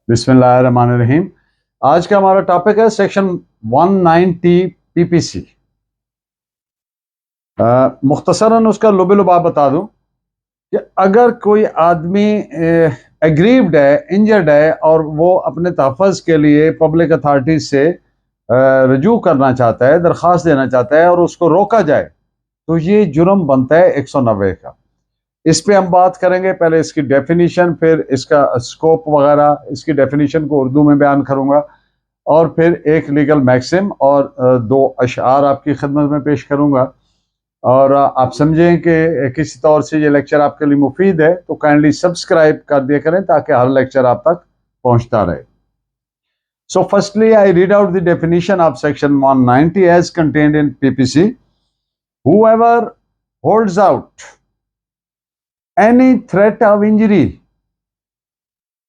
बिस्मिल्लाहिर्रहमानिर्रहीम। आज का हमारा टॉपिक है सेक्शन 190 पीपीसी। मुख्तसरन उसका लुब-ए-लुबाब बता दूं कि अगर कोई आदमी एग्रीव्ड है, इंजर्ड है और वो अपने तहफ़्फ़ुज़ के लिए पब्लिक अथॉरिटी से रजू करना चाहता है, दरख्वास्त देना चाहता है और उसको रोका जाए तो ये जुर्म बनता है 190 का। इस पे हम बात करेंगे। पहले इसकी डेफिनीशन, फिर इसका स्कोप वगैरह, इसकी डेफिनीशन को उर्दू में बयान करूंगा और फिर एक लीगल मैक्सिम और दो अशआर आपकी खिदमत में पेश करूंगा। और आप समझें कि किसी तौर से ये लेक्चर आपके लिए मुफीद है तो काइंडली सब्सक्राइब कर दिया करें ताकि हर लेक्चर आप तक पहुंचता रहे। So firstly, I read out the definition of section 190 as contained in PPC. Whoever holds out any threat of injury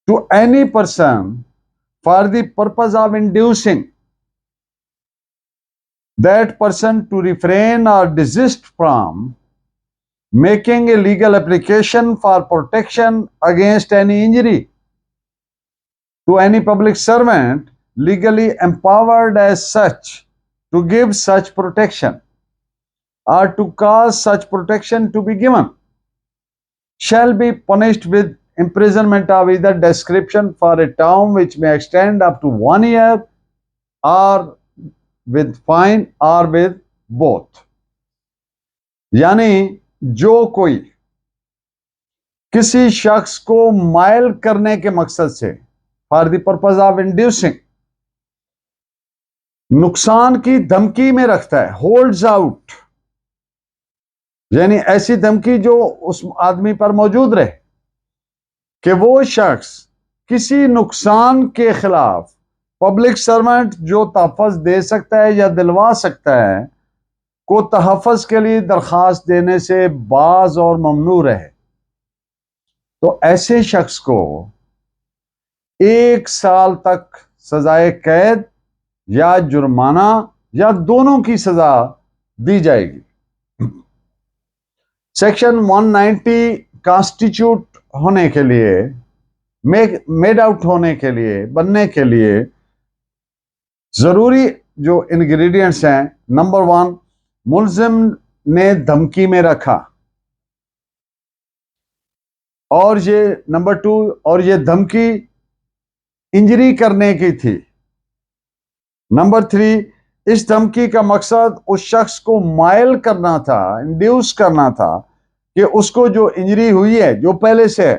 to any person for the purpose of inducing that person to refrain or desist from making a legal application for protection against any injury to any public servant legally empowered as such to give such protection or to cause such protection to be given shall be punished with imprisonment of either description for a term which may extend up to 1 year or with fine or with both। यानी जो कोई किसी शख्स को मायल करने के मकसद से, for the purpose of inducing, नुकसान की धमकी में रखता है, होल्ड्स आउट यानी ऐसी धमकी जो उस आदमी पर मौजूद रहे कि वो शख्स किसी नुकसान के खिलाफ पब्लिक सर्वेंट जो तहफ़्फ़ुज़ दे सकता है या दिलवा सकता है को तहफ़्फ़ुज़ के लिए दरख्वास्त देने से बाज और ममनू रहे तो ऐसे शख्स को 1 साल तक सजाए कैद या जुर्माना या दोनों की सजा दी जाएगी। सेक्शन 190 कॉन्स्टिट्यूट होने के लिए, मेड आउट होने के लिए, बनने के लिए जरूरी जो इंग्रेडिएंट्स हैं, नंबर 1, मुल्जिम ने धमकी में रखा, और ये नंबर 2, और ये धमकी इंजरी करने की थी। नंबर 3, इस धमकी का मकसद उस शख्स को मायल करना था, इंड्यूस करना था कि उसको जो इंजरी हुई है, जो पहले से है,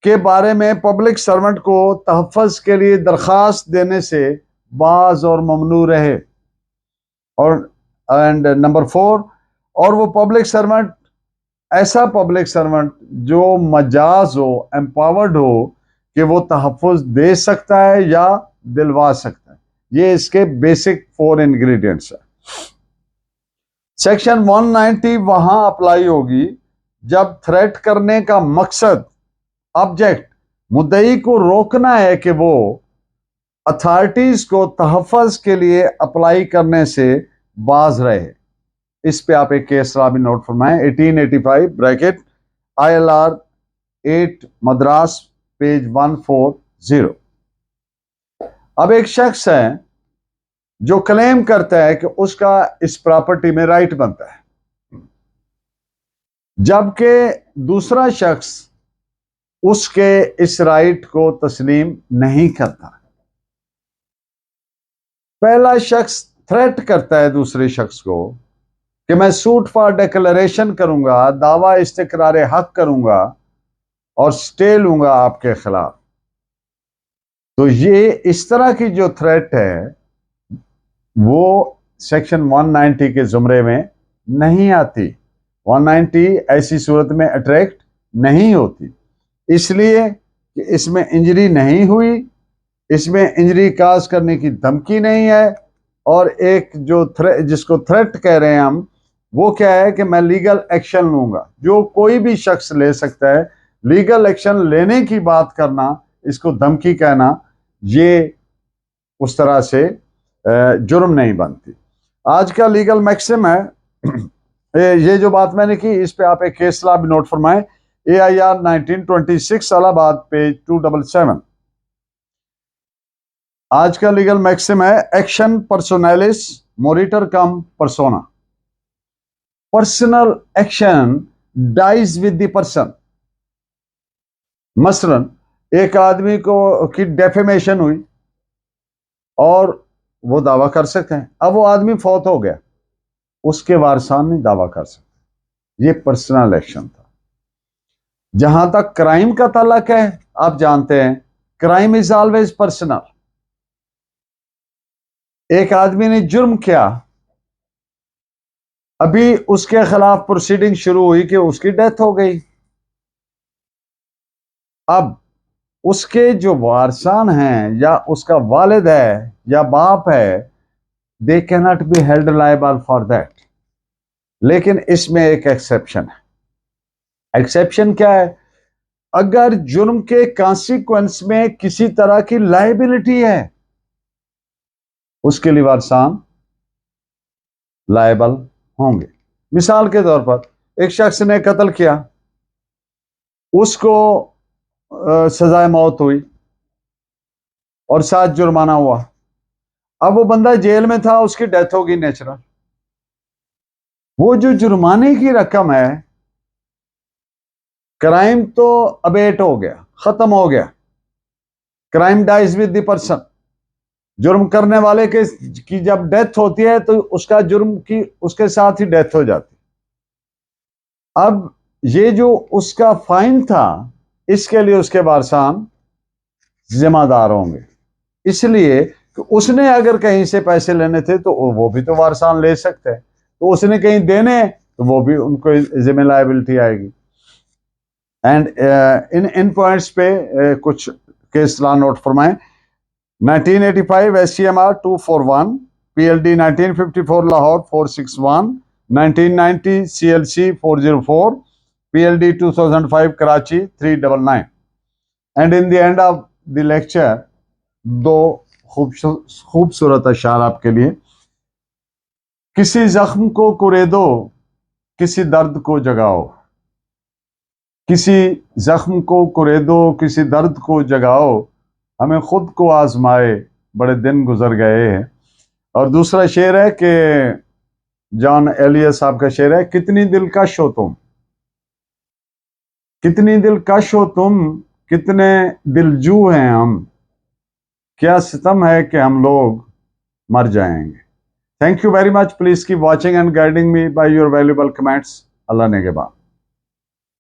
के बारे में पब्लिक सर्वेंट को तहफ़्फ़ुज़ के लिए दरख्वास्त देने से बाज और ममनू रहे। और एंड नंबर 4, और वो पब्लिक सर्वेंट ऐसा पब्लिक सर्वेंट जो मजाज हो, एम्पावर्ड हो कि वो तहफ़्फ़ुज़ दे सकता है या दिलवा सकता है। ये इसके बेसिक 4 इंग्रेडिएंट्स है। सेक्शन 190 वहां अप्लाई होगी जब थ्रेट करने का मकसद, ऑब्जेक्ट, मुद्दई को रोकना है कि वो अथॉरिटीज को तहफ़्फ़ुज़ के लिए अप्लाई करने से बाज रहे। इस पे आप एक केस भी नोट फरमाएं, 1885 ब्रैकेट ILR 8 मद्रास पेज 140। अब एक शख्स है जो क्लेम करता है कि उसका इस प्रॉपर्टी में राइट बनता है, जबकि दूसरा शख्स उसके इस राइट को तस्लीम नहीं करता। पहला शख्स थ्रेट करता है दूसरे शख्स को कि मैं सूट फॉर डिक्लेरेशन करूंगा, दावा इस्तिकरार हक करूंगा और स्टे लूंगा आपके खिलाफ। तो ये इस तरह की जो थ्रेट है वो सेक्शन 190 के जुमरे में नहीं आती। 190 ऐसी सूरत में अट्रैक्ट नहीं होती, इसलिए कि इसमें इंजरी नहीं हुई, इसमें इंजरी काज करने की धमकी नहीं है, और एक जो जिसको थ्रेट कह रहे हैं हम, वो क्या है कि मैं लीगल एक्शन लूंगा, जो कोई भी शख्स ले सकता है। लीगल एक्शन लेने की बात करना, इसको धमकी कहना, ये उस तरह से जुर्म नहीं बनती। आज का लीगल मैक्सिम है ये जो बात मैंने की, इस पे आप एक केस ला भी नोट फरमाएं, AIR 1926 इलाहाबाद पेज 277। आज का लीगल मैक्सिम है एक्शन पर्सोनालिस मोरिटर कम पर्सोना। Personal action dies with the person. मसलन एक आदमी को की डेफेमेशन हुई और वो दावा कर सकते हैं, अब वो आदमी फौत हो गया, उसके वारसान नहीं दावा कर सकते। ये पर्सनल एक्शन था। जहां तक क्राइम का ताल्लुक है, आप जानते हैं क्राइम इज ऑलवेज पर्सनल। एक आदमी ने जुर्म किया, अभी उसके खिलाफ प्रोसीडिंग शुरू हुई कि उसकी डेथ हो गई। अब उसके जो वारसान हैं या उसका वालिद है या बाप है, they can not be held liable for that. लेकिन इसमें एक एक्सेप्शन है। एक्सेप्शन क्या है? अगर जुर्म के कॉन्सिक्वेंस में किसी तरह की लायबिलिटी है, उसके लिए वारसान लायबल होंगे। मिसाल के तौर पर एक शख्स ने कत्ल किया, उसको सजाए मौत हुई और साथ जुर्माना हुआ। अब वो बंदा जेल में था, उसकी डेथ होगी नेचुरल। वो जो जुर्माने की रकम है, क्राइम तो अबेट हो गया, खत्म हो गया। Crime dies with the person. जुर्म करने वाले के की जब डेथ होती है तो उसका जुर्म की उसके साथ ही डेथ हो जाती। अब ये जो उसका फाइन था, इसके लिए उसके वारसान जिम्मेदार होंगे। इसलिए कि उसने अगर कहीं से पैसे लेने थे तो वो भी तो वारसान ले सकते हैं, तो उसने कहीं देने तो वो भी उनको जिम्मे लायबिलिटी आएगी। एंड इन इन पॉइंट्स पे कुछ case law note फरमाएं। 1985 SCMR 241, PLD 1954 Lahore 461, 1990 CLC 404, PLD 2005 Karachi 399। And in the end of the lecture दो खूबसूरत अशार आपके लिए। किसी जख्म को कुरेदो, किसी दर्द को जगाओ। किसी जख्म को कुरेदो, किसी दर्द को जगाओ, हमें खुद को आजमाए बड़े दिन गुजर गए हैं। और दूसरा शेर है कि जॉन एलियस साहब का शेर है, कितनी दिलकश हो तुम, कितनी दिलकश हो तुम, कितने दिलजू हैं हम, क्या सितम है कि हम लोग मर जाएंगे। Thank you very much. Please keep watching and guiding me by your valuable comments. Allah ने के बाद।